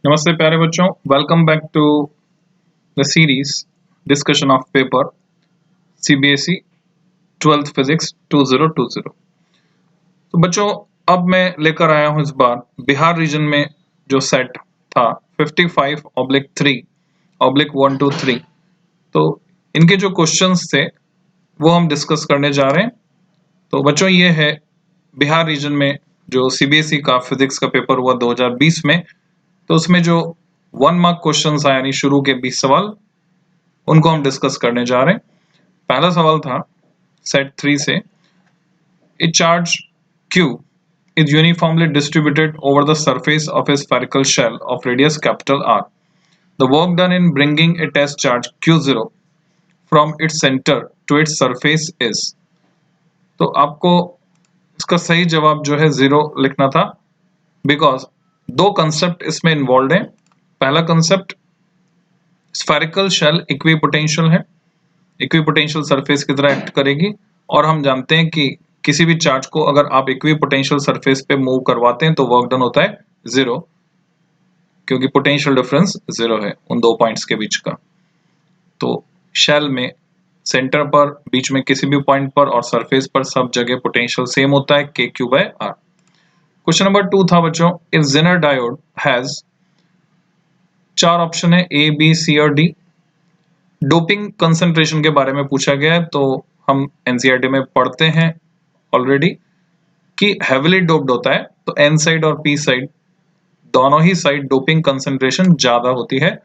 नमस्ते प्यारे बच्चों, welcome back to the series discussion of paper CBSE 12th physics 2020। तो बच्चों, अब मैं लेकर आया हूं इस बार बिहार रीजन में जो सेट था 55/3/123। तो इनके जो क्वेश्चंस थे वो हम डिस्कस करने जा रहे हैं। तो बच्चों, ये है बिहार रीजन में जो सीबीएसई का फिजिक्स का पेपर हुआ 2020 में। तो उसमें जो 1 मार्क क्वेश्चंस आए यानी शुरू के 20 सवाल, उनको हम डिस्कस करने जा रहे हैं। पहला सवाल था सेट 3 से, ए charge Q is uniformly distributed over the surface of a spherical shell of radius capital R. The work done in bringing a test charge Q0 from its center to its surface is। तो आपको इसका सही जवाब जो है 0 लिखना था, because दो कंसेप्ट इसमें इन्वॉल्व है। पहला कंसेप्ट स्फेरिकल शेल इक्विपोटेंशियल है, इक्विपोटेंशियल सरफेस की तरह एक्ट करेगी, और हम जानते हैं कि किसी भी चार्ज को अगर आप इक्विपोटेंशियल सरफेस पे मूव करवाते हैं तो वर्क डन होता है 0, क्योंकि पोटेंशियल डिफरेंस 0 है उन दो पॉइंट्स के बीच का। तो शेल में सेंटर पर, बीच में किसी भी पॉइंट पर और सरफेस पर सब जगह पोटेंशियल सेम होता है KQ/R। क्वेश्चन नंबर 2 था बच्चों, if zener diode has, 4 option है A, B, C और D। डोपिंग कंसंट्रेशन के बारे में पूछा गया है, तो हम एनसीईआरटी में पढ़ते हैं ऑलरेडी कि हेविली डोप्ड होता है तो एन साइड और पी साइड दोनों ही साइड डोपिंग कंसंट्रेशन ज्यादा होती है।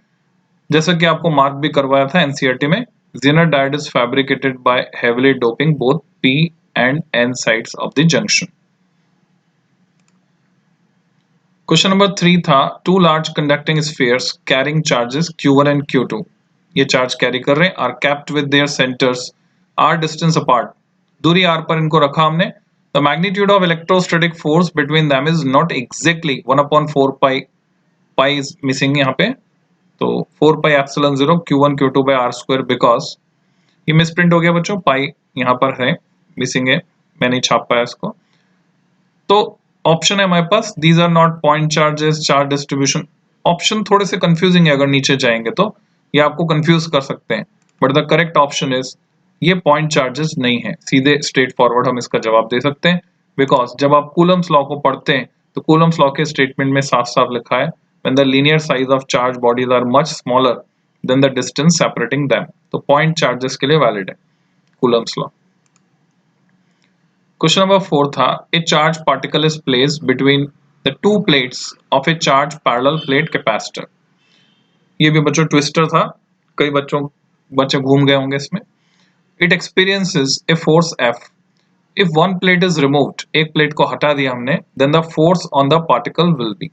जैसा कि आपको मार्क भी करवाया था एनसीईआरटी में, zener diode is fabricated by heavily doping both p and n sides of the junction. Question number 3 था, two large conducting spheres carrying charges Q1 and Q2, ये चार्ज कैरी कर रहे हैं, are kept with their centres r distance apart, दूरी r पर इनको रखा हमने। The magnitude of electrostatic force between them is not exactly 1/4 pi, pi is missing यहाँ पे, तो 4 pi epsilon 0 Q1 Q2 by R square, because ये misprint हो गया बच्चों, पाई यहाँ पर है मिसिंग है, मैं नहीं छाप पाया इसको। तो ऑप्शन है हमारे पास, these are not point charges, charge distribution. Option थोड़े से कंफ्यूजिंग है, अगर नीचे जाएंगे तो ये आपको कंफ्यूज कर सकते हैं, but the correct option is, ये पॉइंट चार्जेस नहीं है, सीधे स्ट्रेट फॉरवर्ड हम इसका जवाब दे सकते हैं। बिकॉज जब आप कूलम्स लॉ को पढ़ते हैं तो कूलम्स लॉ के स्टेटमेंट में साफ साफ लिखा है, when the linear size of charge bodies are much smaller than the distance separating them, तो पॉइंट चार्जेस के लिए वैलिड है कूलम्स लॉ। क्वेश्चन नंबर 4 था, ए charge particle is placed between the two plates of A charge parallel plate capacitor. ये भी बच्चों twister था, कई बच्चे घूम गए होंगे इसमें। It experiences a force F. If one plate is removed, एक प्लेट को हटा दिया हमने, then the force on the particle will be.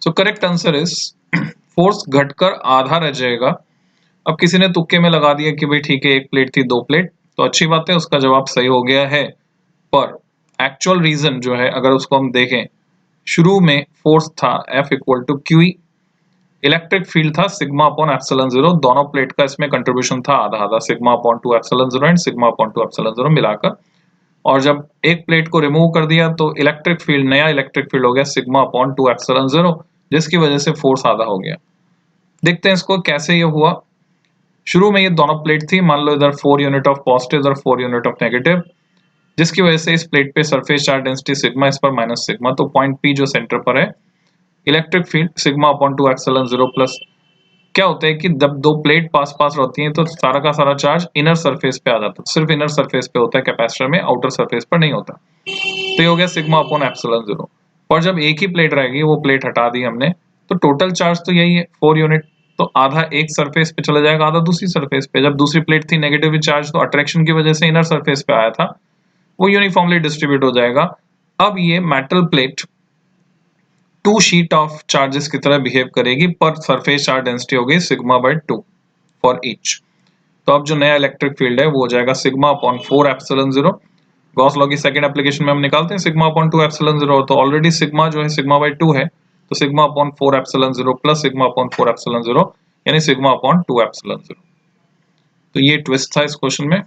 So correct answer is force घटकर आधा रह जाएगा। अब किसी ने तुक्के में लगा दिया कि भाई ठीक है, एक प्लेट थी 2 प्लेट, तो अच्छी बात है, उसका जवाब सही हो गया है। पर एक्चुअल रीजन जो है, अगर उसको हम देखें, शुरू में फोर्स था F equal to QE, electric field था सिग्मा अपॉन एप्सिलॉन 0, दोनों प्लेट का इसमें कंट्रीब्यूशन था आधा आधा, sigma upon 2 epsilon 0 and sigma upon 2 epsilon 0 मिलाकर। और जब एक प्लेट को रिमूव कर दिया तो इलेक्ट्रिक फील्ड, नया इलेक्ट्रिक फील्ड हो गया सिग्मा अपॉन 2 एप्सिलॉन 0, जिसकी वजह से फोर्स आधा हो गया। देखते हैं इसको कैसे ये हुआ। शुरू में ये दोनों प्लेट थी, मान लो इधर 4 यूनिट ऑफ पॉजिटिव, इधर 4 यूनिट ऑफ नेगेटिव, जिसकी वजह से इस प्लेट पे सरफेस चार्ज डेंसिटी सिग्मा, इस पर माइनस सिग्मा, तो पॉइंट P जो सेंटर पर है, electric field sigma upon 2 epsilon 0 plus, क्या होता है कि जब दो प्लेट पास पास रहती हैं तो सारा का सारा चार्ज इनर सरफेस पे आ जाता है, सिर्फ इनर सरफेस पे होता है कैपेसिटर में, आउटर सरफेस पर नहीं होता। तो ये हो गया सिग्मा अपॉन एप्सिलॉन 0। और जब एक ही प्लेट रहेगी, वो प्लेट हटा दी हमने, तो टोटल चार्ज तो यही है 4 यूनिट, तो आधा एक सरफेस पे चला जाएगा, आधा दूसरी सरफेस पे। जब दूसरी प्लेट थी नेगेटिव चार्ज, तो अट्रैक्शन की वजह से इनर सरफेस पे आया था, वो यूनिफॉर्मली डिस्ट्रीब्यूट हो जाएगा। अब ये metal plate 2 sheet of charges की तरह बिहेव करेगी, पर सरफेस चार्ज डेंसिटी हो गई सिग्मा बाय 2 फॉर ईच। तो अब जो नया इलेक्ट्रिक फील्ड है वो हो जाएगा sigma upon 4 epsilon 0। Gauss law की सेकंड एप्लीकेशन में हम निकालते हैं सिग्मा अपॉन 2 एप्सिलॉन 0, तो ऑलरेडी सिग्मा जो है सिग्मा बाय 2 है, तो sigma upon 4 epsilon 0 plus sigma upon 4 epsilon 0, यानी सिग्मा अपॉन 2 एप्सिलॉन 0। तो ये ट्विस्ट था इस क्वेश्चन में।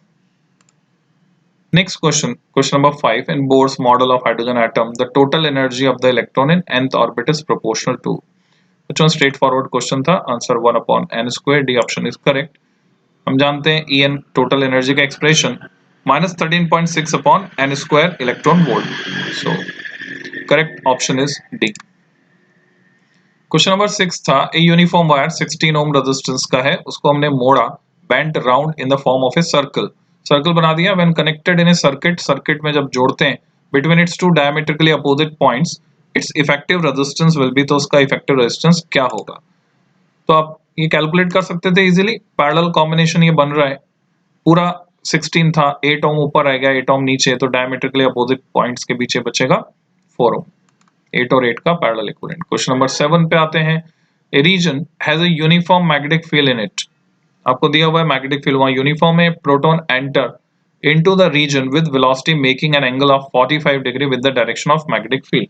Next question number 5. In Bohr's model of hydrogen atom, the total energy of the electron in nth orbit is proportional to. which one straightforward question था, answer 1 upon n square, D option is correct. हम जानते हैं E N total energy का expression -13.6 upon n square electron volt, so correct option is D. Question नंबर 6 था, a uniform wire 16 ohm resistance का है, उसको हमने मोड़ा bent round in the form of a circle, circle बना दिया। When connected in A circuit, circuit में जब जोड़ते हैं between its two diametrically opposite points, it's effective resistance will be, तो उसका इफेक्टिव रेजिस्टेंस क्या होगा। तो आप ये कैलकुलेट कर सकते थे इजीली, पैरेलल कॉम्बिनेशन ये बन रहा है, पूरा 16 था, 8 ओम ऊपर आएगा 8 ओम नीचे, तो डायमेट्रिकली अपोजिट पॉइंट्स के पीछे बचेगा 4 ओम, 8 और 8 का पैरेलल इक्विवेलेंट। क्वेश्चन नंबर 7 पे आते हैं, a region has a uniform magnetic field in it, आपको दिया हुआ है मैग्नेटिक फील्ड वहां यूनिफॉर्म है, proton enter into the region with velocity making an angle of 45 degree with the direction of magnetic field,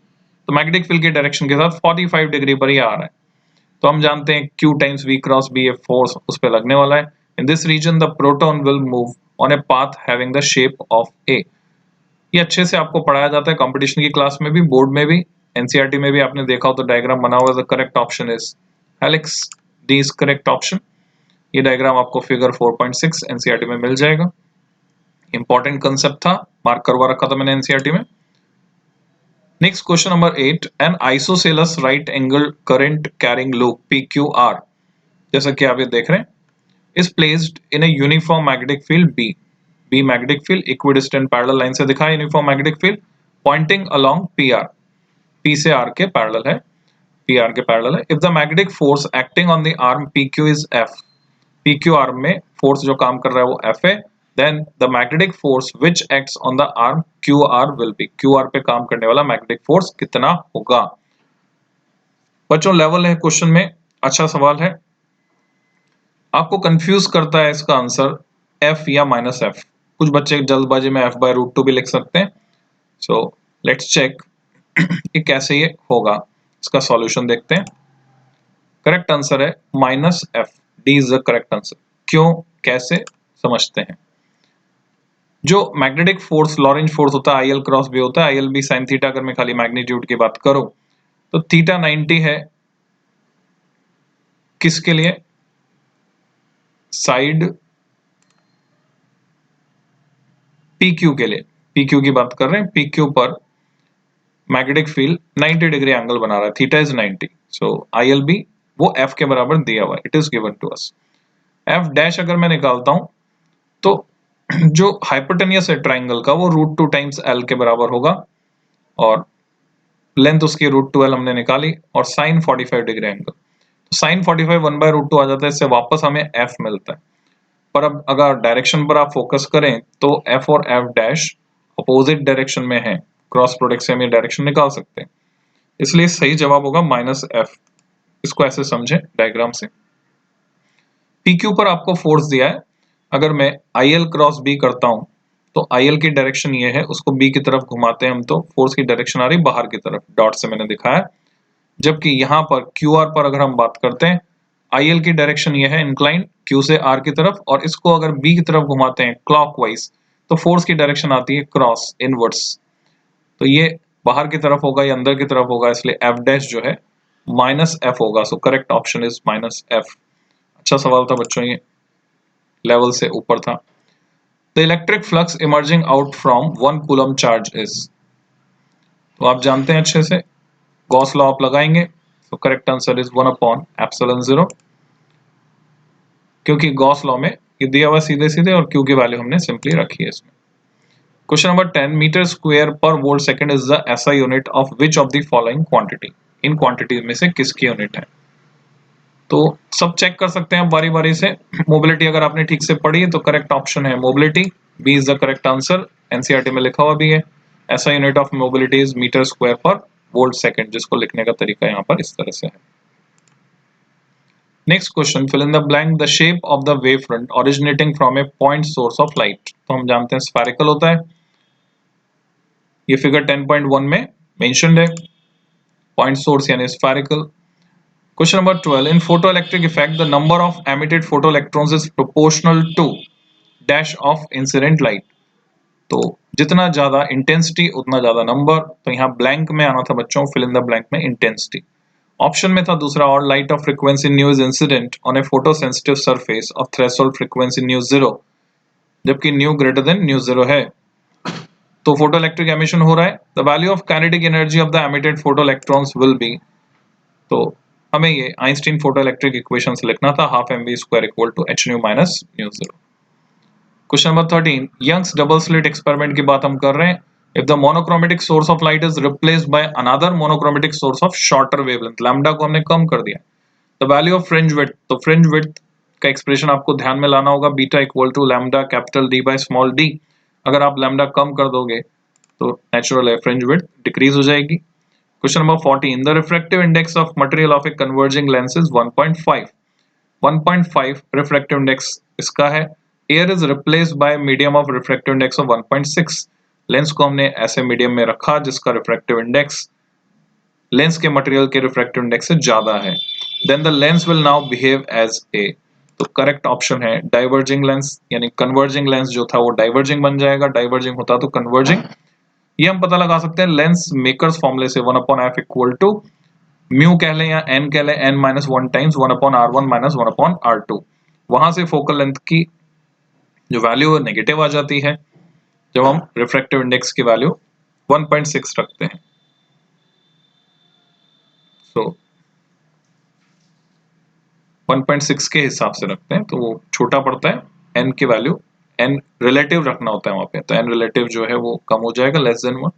तो मैग्नेटिक फील्ड के direction के साथ 45 डिग्री पर ही आ रहा है, तो हम जानते हैं Q times V cross B, ये फोर्स उस पर लगने वाला है। In this region the proton will move on a path having the shape of a, ये अच्छे से आपको पढ़ाया जाता है कंपटीशन की क्लास में भी, बोर्ड में भी, एनसीईआरटी में भी आपने देखा हो तो डायग्राम बना हुआ है। The correct option is helix, D is correct option. ये डायग्राम आपको फिगर 4.6 एनसीईआरटी में मिल जाएगा, इंपॉर्टेंट कंसेप्ट था, मार्क करवा रखा था मैंने एनसीईआरटी में। Next question number 8, an isosceles right angle current carrying loop PQR, जैसा कि आप ये देख रहे हैं, is placed in a uniform magnetic field B, B magnetic field equidistant parallel line से दिखा है uniform magnetic field pointing along PR, P से R के पैरेलल है, PR के पैरेलल है। If the magnetic force acting on the arm PQ is F, PQ arm में force जो काम कर रहा है वो F है, then the magnetic force which acts on the arm QR will be, QR पे काम करने वाला मैग्नेटिक फोर्स कितना होगा। बच्चों लेवल है क्वेश्चन में, अच्छा सवाल है, आपको कंफ्यूज करता है इसका आंसर F या -F, कुछ बच्चे जल्दबाजी में F/√2 भी लिख सकते हैं, सो लेट्स चेक कि कैसे ये होगा, इसका सॉल्यूशन देखते हैं। करेक्ट आंसर है -F, D is the correct answer. क्यों, कैसे, समझते हैं। जो मैग्नेटिक फोर्स लॉरेंज फोर्स होता है IL क्रॉस B होता है, IL B sin थीटा, अगर मैं खाली मैग्नीट्यूड की बात करूं तो थीटा 90 है किसके लिए, साइड PQ के लिए, PQ की बात कर रहे हैं, PQ पर मैग्नेटिक फील्ड 90 डिग्री एंगल बना रहा है, theta is 90, so IL B वो F के बराबर दिया हुआ है, it is given to us. F dash अगर मैं निकालता हूं तो जो हाइपोटेनियस है ट्राइंगल का वो √2 टाइम्स L के बराबर होगा, और लेंथ उसकी √2L हमने निकाली, और साइन 45 डिग्री एंगल, तो साइन 45 1/√2 आ जाता है, इससे वापस हमें F मिलता है। पर अब अगर डायरेक्शन पर आप फोकस करें तो F और F डैश अपोजिट डायरेक्शन में है, क्रॉस प्रोडक्ट से हम ये डायरेक्शन निकाल सकते हैं, इसलिए सही जवाब होगा -F। इसको ऐसे समझें डायग्राम से, PQ पर आपको फोर्स दिया है, अगर मैं IL क्रॉस B करता हूं तो IL की डायरेक्शन ये है, उसको B की तरफ घुमाते हैं हम तो फोर्स की डायरेक्शन आ रही बाहर की तरफ, डॉट से मैंने दिखाया। जबकि यहाँ पर QR पर अगर हम बात करते हैं, IL की डायरेक्शन ये है इंक्लाइन Q से R की तरफ, और इसको अगर B की तरफ घुमाते हैं क्लॉकवाइज तो फोर्स की डायरेक्शन आती है क्रॉस इनवर्ड्स, तो ये बाहर की तरफ होगा, ये अंदर की तरफ होगा, इसलिए F डैश जो है -F होगा, so correct option is -F। अच्छा सवाल था बच्चों, ये लेवल से ऊपर था। The electric flux emerging out from 1 coulomb charge is, तो आप जानते हैं अच्छे से, गॉस लॉ आप लगाएंगे, तो करेक्ट आंसर इज 1/ε0, क्योंकि गॉस लॉ में ये दिया हुआ सीधे सीधे, और Q की वैल्यू हमने सिंपली रखी है इसमें। क्वेश्चन नंबर 10, मीटर स्क्वायर पर volt second is the SI unit of which of the following quantity, in quantity में से किसकी यूनिट है। तो सब चेक कर सकते हैं बारी बारी से। मोबिलिटी अगर आपने ठीक से पढ़ी है तो करेक्ट ऑप्शन है mobility, b is the correct answer, NCERT में लिखा हुआ भी है। ऐसा unit of mobility is metre square पर वोल्ट सेकंड, जिसको लिखने का तरीका यहाँ पर इस तरह से है। Next question, fill in the blank, the shape of the wave front originating from a point source of light, तो हम जानते हैं स्फेरिकल होता है, ये फिगर 10.1 में मेंशन्ड है, पॉइंट सोर्स यानी spherical. Question number 12. In photoelectric effect, the number of emitted photoelectrons is proportional to dash of incident light. तो जितना ज्यादा इंटेंसिटी उतना ज्यादा नंबर, तो यहाँ ब्लैंक में आना था बच्चों, फिल इन द ब्लैंक में इंटेंसिटी। ऑप्शन में था दूसरा, और light of frequency new is incident on A photo sensitive surface of threshold frequency new 0, जबकि न्यू ग्रेटर देन न्यू 0 है। तो फोटो इलेक्ट्रिक एमिशन हो रहा है, the value of kinetic energy of the emitted photo electrons will be, तो हमें ये Einstein photo electric equation से लिखना था, half m v square equal to h nu minus nu 0। Question number 13, Young's double slit experiment की बात हम कर रहे हैं। If the monochromatic source of light is replaced by another monochromatic source of shorter wavelength, lambda को हमने कम कर दिया, the value of fringe width, तो फ्रिंज विड्थ का एक्सप्रेशन आपको ध्यान में लाना होगा, beta equal to lambda capital D by small D. अगर आप लैम्डा कम कर दोगे तो नेचुरल है फ्रिंज विड्थ डिक्रीज हो जाएगी। Question number 14, the refractive index of material of a converging lens is 1.5। 1.5 refractive index इसका है। Air is replaced by medium of refractive index of 1.6। Lens को हमने ऐसे मीडियम में रखा जिसका रिफ्रैक्टिव इंडेक्स लेंस के मटेरियल के रिफ्रैक्टिव इंडेक्स से ज्यादा है। Then the lens will now behave as a, तो करेक्ट ऑप्शन है डाइवर्जिंग लेंस, यानी कन्वर्जिंग लेंस जो था वो डाइवर्जिंग बन जाएगा, डाइवर्जिंग होता तो कन्वर्जिंग। ये हम पता लगा सकते हैं लेंस मेकर्स फॉर्मूले से, 1/f इक्वल टू म्यू कह लें या एन कह लें, n minus 1 times 1/r1 minus 1/r2। वहां से फोकल लेंथ की जो वैल्यू है नेगेटिव आ जाती है जब हम रिफ्रैक्टिव इंडेक्स की वैल्यू 1.6 रखते हैं। सो 1.6 के हिसाब से रखते हैं तो वो छोटा पड़ता है, n की वैल्यू n रिलेटिव रखना होता है वहां पे, तो n रिलेटिव जो है वो कम हो जाएगा, less than 1।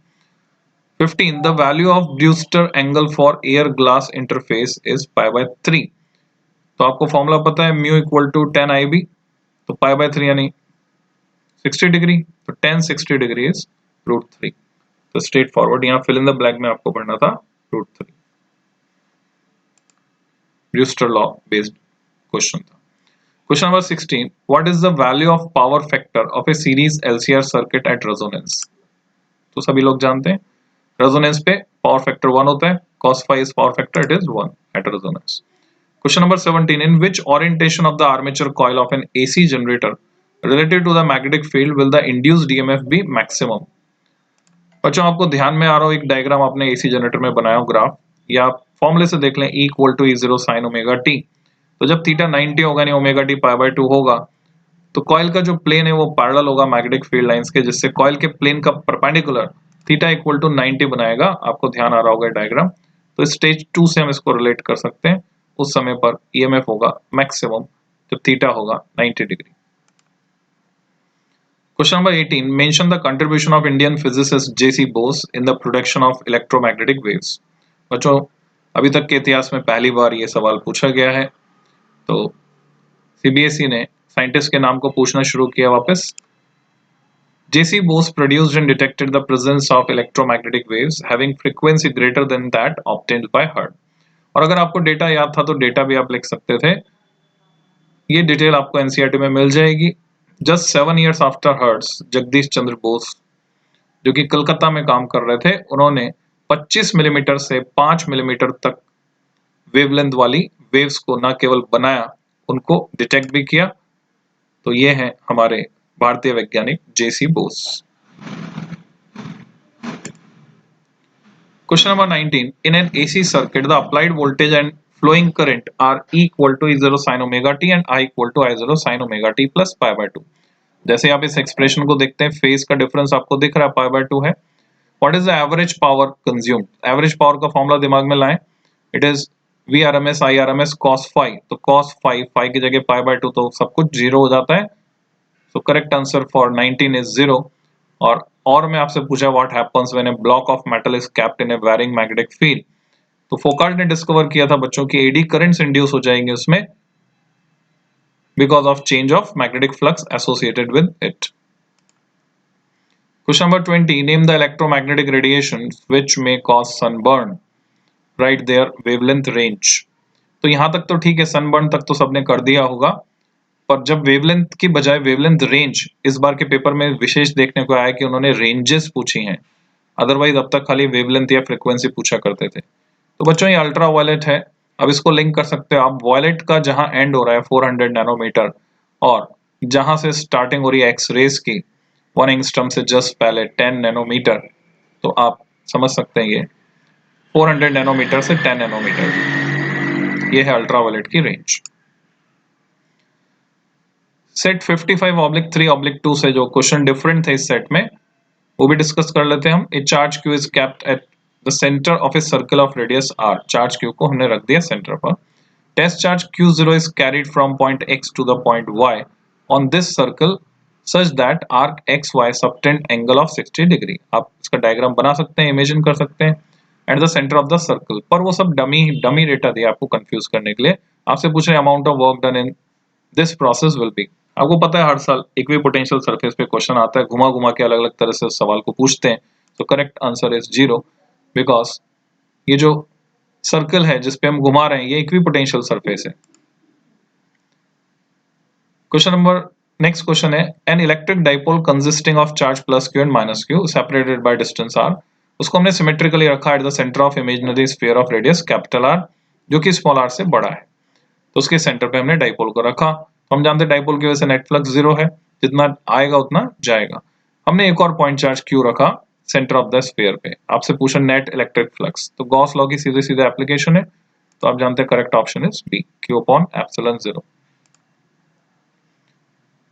15, the value of Brewster angle for air glass interface is π/3। तो आपको फॉर्मूला पता है म्यू इक्वल टू 10 IB, तो π/3 यानी 60 डिग्री, तो 10 60 डिग्री इज √3। तो स्ट्रेट फॉरवर्ड, यहाँ फिल इन द ब्लैंक में आपको पढ़ना था √3। ब्रूस्टर लॉ बेस्ड क्वेश्चन था। Question number 16, what is the value of power factor of A series LCR circuit at resonance. तो सभी लोग जानते हैं रेजोनेंस पे पावर फैक्टर 1 होता है, cos phi is power factor, it is 1 at resonance। Question number 17, in which orientation of the armature coil of an AC generator relative to the magnetic field will the induced EMF be maximum। बच्चों आपको ध्यान में आ रहा हो एक diagram आपने AC generator में बनाया हो ग्राफ, या आप फॉर्मूले से देख लें E equal to E0 sin omega t। तो जब थीटा 90 होगा नहीं ओमेगा t π/2 होगा, तो कॉइल का जो प्लेन है वो पैरेलल होगा मैग्नेटिक फील्ड लाइंस के, जिससे कॉइल के प्लेन का परपेंडिकुलर थीटा इक्वल टू 90 बनाएगा। आपको ध्यान आ रहा होगा डायग्राम, तो स्टेज 2 से हम इसको रिलेट कर सकते हैं। उस समय पर ईएमएफ होगा मैक्सिमम जब थीटा होगा 90 degree. Question number 18, mention the contribution of Indian physicist J C Bose in the production of electromagnetic waves. बच्चों अभी तक के इतिहास में पहली बार ये सवाल पूछा गया है, तो सीबीएसई ने साइंटिस्ट के नाम को पूछना शुरू किया वापस। J.C. Bose produced and detected the presence of electromagnetic waves having frequency greater than that obtained by Herd। और अगर आपको डेटा याद था तो डेटा भी आप लिख सकते थे, ये डिटेल आपको एनसीईआरटी में मिल जाएगी। Just 7 years after Hertz, Jagadish Chandra Bose जो कि कलकत्ता में काम कर रहे थे, उन्होंने 25 मिलीमीटर से 5 मिलीमीटर तक वेवलेंथ वाली वेव्स को न केवल बनाया, उनको डिटेक्ट भी किया। तो ये है हमारे भारतीय वैज्ञानिक J C Bose. Question number 19, in an AC circuit the applied voltage and flowing current are E equal to E0 sin omega t and I equal to I0 sin omega t plus π/2। जैसे आप इस एक्सप्रेशन को देखते हैं, phase का difference आपको दिख रहा है π/2 है। What is the average power consumed, average power का फॉर्मूला दिमाग में लाएं, it is VRMS IRMS cos phi, तो cos phi की जगह π/2, तो सब कुछ 0 हो जाता है। So correct answer for 19 is 0। और मैं आपसे पूछा what happens when a block of metal is kept in a varying magnetic field। तो फोकाल्ट ने डिस्कवर किया था बच्चों की एडी करंट्स इंड्यूस हो जाएंगे उसमें because of change of magnetic flux associated with it। Question number 20, name the electromagnetic radiations which may cause sunburn, write their wavelength range। तो यहां तक तो ठीक है, सनबर्न तक तो सबने कर दिया होगा, पर जब वेवलेंथ की बजाय वेवलेंथ रेंज इस बार के पेपर में विशेष देखने को आया कि उन्होंने रेंजेस पूछी हैं, अदरवाइज अब तक खाली वेवलेंथ या फ्रीक्वेंसी पूछा करते थे। तो बच्चों ये अल्ट्रा वायलेट है, अब इसको लिंक कर सकते हो आप, वायलेट का जहां एंड हो रहा है 400 नैनोमीटर और जहां से स्टार्टिंग हो रही है एक्स रेज की, 1 एंगस्ट्रॉम से जस्ट पहले 10 नैनोमीटर, तो आप समझ सकते हैं ये 400 नैनोमीटर से 10 नैनोमीटर, ये है अल्ट्रावायलेट की रेंज। सेट 55/3/2 से जो क्वेश्चन डिफरेंट थे इस सेट में, वो भी डिस्कस कर लेते हैं हम। A charge q is kept at the centre of a circle of radius r। Charge q को हमने रख दिया सेंटर पर। Test charge q0 is carried from point x to the point y on this circle such that arc xy subtend angle of 60 degree. आप इसका diagram बना सकते हैं, इमेजिन कर सकते हैं eight the centre of the circle. पर वो सब डमी डेटा दिया आपको कंफ्यूज करने के लिए। आपसे पूछ रहे हैं amount of work done in this process will be. आपको पता है हर साल इक्विपोटेंशियल सरफेस पे क्वेश्चन आता है, घुमा घुमा के अलग अलग तरह से उस सवाल को पूछते हैं। तो करेक्ट आंसर इज 0, बिकॉज ये जो सर्कल है जिसपे हम घुमा रहे हैं ये इक्विपोटेंशियल सरफेस है। क्वेश्चन नंबर नेक्स्ट क्वेश्चन है an electric dipole consisting of charge plus Q and minus Q separated by distance r। उसको हमने सिमेट्रिकली रखा eight the centre of imaginary sphere of radius capital R, जो कि small r से बड़ा है। तो उसके सेंटर पे हमने डाइपोल को रखा। तो हम जानते हैं डाइपोल की वजह से नेट फ्लक्स 0 है, जितना आएगा उतना जाएगा। हमने एक और पॉइंट चार्ज q रखा सेंटर ऑफ द स्फीयर पे। आपसे पूछा नेट इलेक्ट्रिक फ्लक्स, तो गॉस लॉ की सीधे सीधे एप्लीकेशन है। तो आप जानते हैं correct option is b, q/ε0।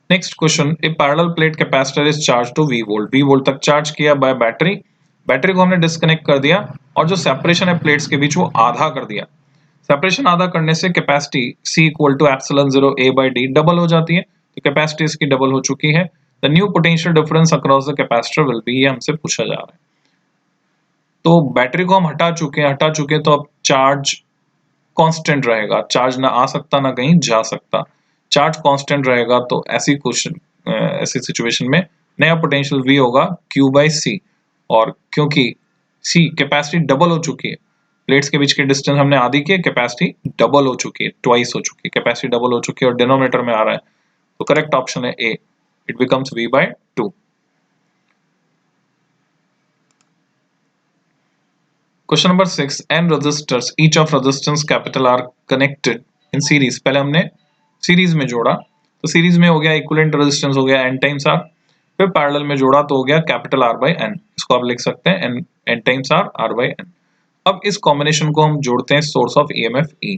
Next question, a parallel plate capacitor is charge to V volt. V volt तक चार्ज किया बाय बैटरी। बैटरी को हमने डिस्कनेक्ट कर दिया और जो सेपरेशन है प्लेट्स के बीच वो आधा कर दिया। सेपरेशन आधा करने से कैपेसिटी C=ε0A/d डबल हो जाती है। तो कैपेसिटी इसकी डबल हो चुकी है। The new potential difference across the capacitor will be, ये हमसे पूछा जा रहा है। तो बैटरी को हम हटा चुके हैं तो अब चार्ज कांस्टेंट रहेगा। चार्ज ना आ सकता ना कहीं जा सकता, चार्ज कांस्टेंट रहेगा। तो ऐसी सिचुएशन में नया पोटेंशियल V होगा Q/C। और क्योंकि C कैपेसिटी डबल हो चुकी है, प्लेट्स के बीच के डिस्टेंस हमने आधी की, कैपेसिटी डबल हो चुकी है, ट्वाइस हो चुकी है, कैपेसिटी डबल हो चुकी है और डिनोमिनेटर में आ रहा है। तो करेक्ट ऑप्शन है A, इट बिकम्स V/2। क्वेश्चन नंबर 6, n resistors each of resistance capital R connected in series. पहले हमने सीरीज में जोड़ा, तो सीरीज में हो गया इक्विवेलेंट रेजिस्टेंस हो गया n टाइम्स R। फिर पैरेलल में जोड़ा तो हो गया कैपिटल R/n। इसको आप लिख सकते हैं n टाइम्स R/n। अब इस कॉम्बिनेशन को हम जोड़ते हैं सोर्स ऑफ EMF E।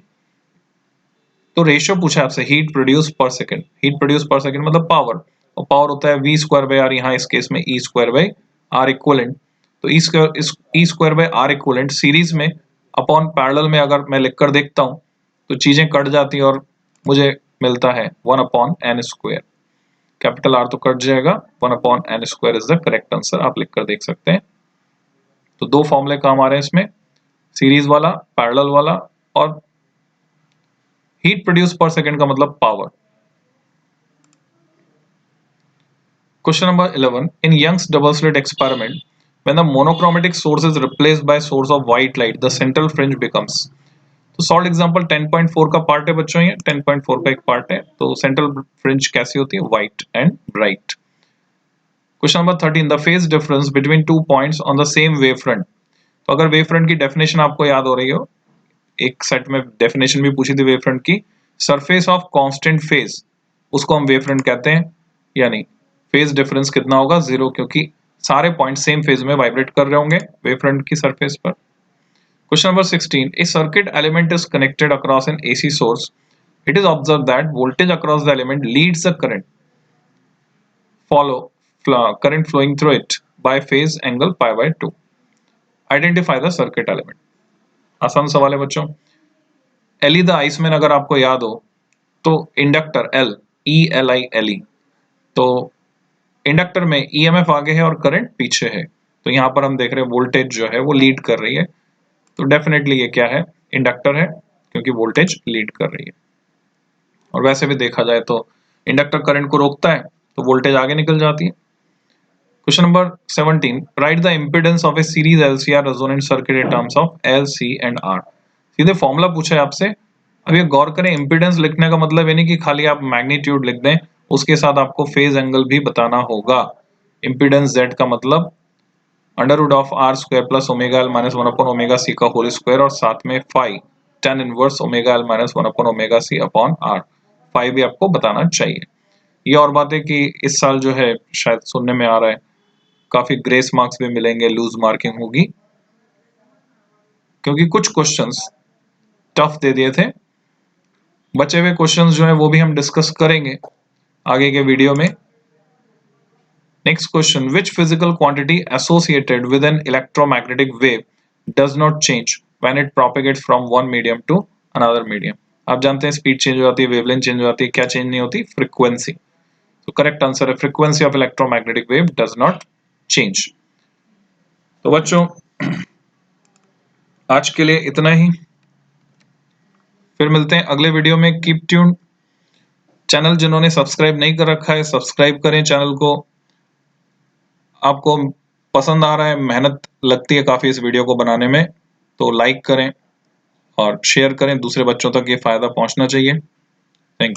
तो रेशियो पूछा आपसे हीट प्रोड्यूस पर सेकंड। हीट प्रोड्यूस पर सेकंड मतलब पावर, और पावर होता है V²/R, यहाँ इस केस में E²/R इक्विवेलेंट। तो E²/R इक्विवेलेंट सीरीज में अपॉन पैरेलल में अगर मैं लिखकर देखता हूं तो चीजें कट जाती हैं और मुझे मिलता है 1/n²। कैपिटल R तो कट जाएगा, 1/n² is the correct answer, आप लिखकर देख सकते हैं। तो दो फॉर्मूले काम आ रहे हैं इसमें, सीरीज वाला, पैरेलल वाला, और हीट प्रोड्यूस पर सेकंड का मतलब power. Question number 11, in Young's double slit experiment when the monochromatic source is replaced by source of white light the central fringe becomes. तो सॉल्व एग्जांपल 10.4 का पार्ट है बच्चों, ये 10.4 का एक पार्ट है। तो सेंट्रल फ्रिंज कैसी होती है, white and bright. Question number 13, the phase difference between two points on the same wave front. तो अगर वेव फ्रंट की डेफिनेशन आपको याद हो रही हो, एक सेट में डेफिनेशन भी पूछी थी वेव फ्रंट की, सरफेस ऑफ कांस्टेंट फेज, उसको हम वेव फ्रंट कहते हैं। यानी फेज डिफरेंस कितना होगा, 0, क्योंकि सारे पॉइंट सेम फेज में वाइब्रेट कर रहे होंगे वेव फ्रंट की सरफेस पर। Question number 16, a circuit element is connected across an AC source. It is observed that voltage across the element leads the current flowing through it by phase angle π/2. Identify the circuit element. आसान सवाल है बच्चों। Li the Iceman अगर आपको याद हो तो inductor L, ELI, तो इंडक्टर में EMF आगे है और करंट पीछे है। तो यहाँ पर हम देख रहे हैं वोल्टेज जो है वो लीड कर रही है। तो डेफिनेटली ये क्या है, इंडक्टर है, क्योंकि वोल्टेज लीड कर रही है। और वैसे भी देखा जाए तो इंडक्टर करंट को रोकता है तो वोल्टेज आगे निकल जाती है। Question number 17, right the impedance of A series LCR resonant circuit in terms of L, C and R। सीधे फॉर्मूला पूछा है आपसे। अब ये गौर करें, इंपेडेंस लिखने का मतलब ये नहीं कि खाली आप मैग्नीट्यूड लिख दें, उसके साथ आपको फेज एंगल भी बताना होगा। इंपेडेंस Z का मतलब √R² plus ω_L minus 1/ωc का होल स्क्वायर, और साथ में phi tan inverse ω_L minus 1/ωc upon R। Phi भी आपको बताना चाहिए। ये और बात है कि इस साल जो है शायद सुनने में आ रहा है काफी ग्रेस मार्क्स भी मिलेंगे, लूज मार्किंग होगी, क्योंकि कुछ क्वेश्चंस टफ दे दिए थे। बचे हुए क्वेश्चंस जो है वो भी हम डिस्कस करेंगे आगे के वीडियो में। Next question, which physical quantity associated with an electromagnetic wave does not change when it propagates from one medium to another medium. आप जानते हैं स्पीड चेंज हो जाती है, वेवलेंथ चेंज हो जाती है, क्या चेंज नहीं होती? फ्रीक्वेंसी। तो करेक्ट आंसर है frequency of electromagnetic wave does not change. तो बच्चों आज के लिए इतना ही, फिर मिलते हैं अगले वीडियो में। Keep tune. चैनल जिन्होंने सब्सक्राइब नहीं कर रखा है सब्सक्राइब करें चैनल को। आपको पसंद आ रहा है, मेहनत लगती है काफी इस वीडियो को बनाने में, तो लाइक करें और शेयर करें, दूसरे बच्चों तक ये फायदा पहुंचना चाहिए। Thank you.